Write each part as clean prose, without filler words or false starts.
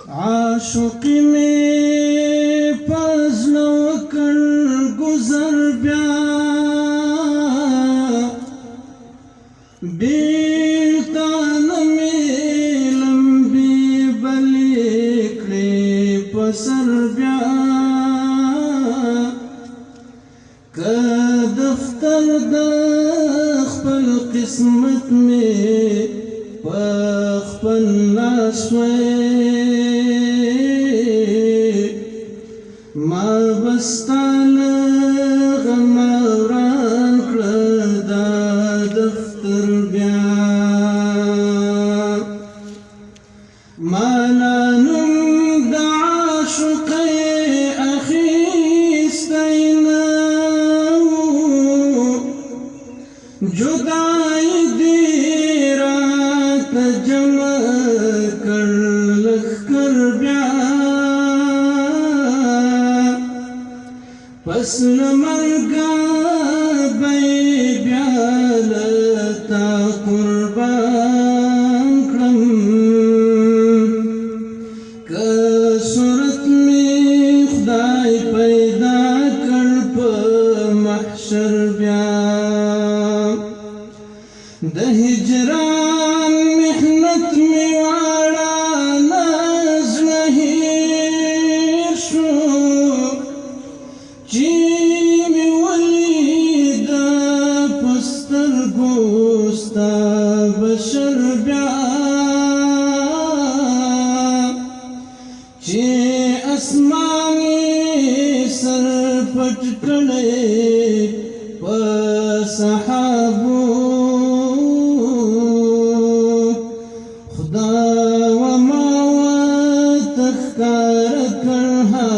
عاشق में फजलो कर गुजर ब्या बेतान में लंबी बलिकड़े पसर ब्या का दफ्तर दख्पल किस्मत में पख्पन लाशवे ما بستان غموران کردا دفتر بیا مالانم دا عاشق اخیستینا جدائی دیرات جمع کر لخکر بیا پس نمرگا بی بیالتا قربان کرم که صورت میں خدای پیدا کر پا محشر بیا ده هجران محنت میں وارا ناز نهیر شو چیمی ولیدا پستر گوستا بشر بیا چی اسمانی سر پٹ کڑے پسحابو خدا وماوات اخکار کرها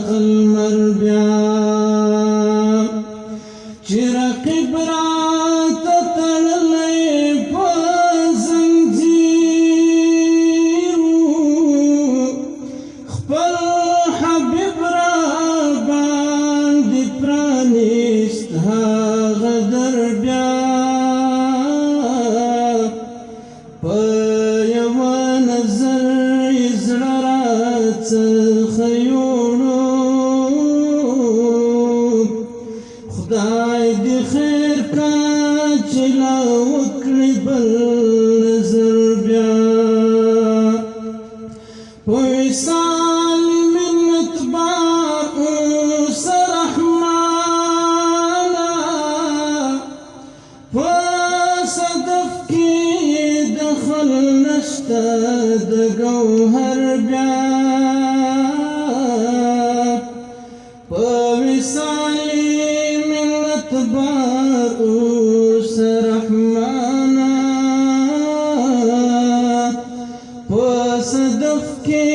غلمر بیا رقیب رات تړلی په زنځیرو خپل حبیب را باندې پرانیست هغه در بیا په یوه نظر یې زړه راڅخه یوړو خدای دی خیر کا چلا وکړي بل نظر بیا وصال منت با اوس رحمانا صدف کی دخل نشتا د گوهر بیا وصال باروس رحمانا پس دف کے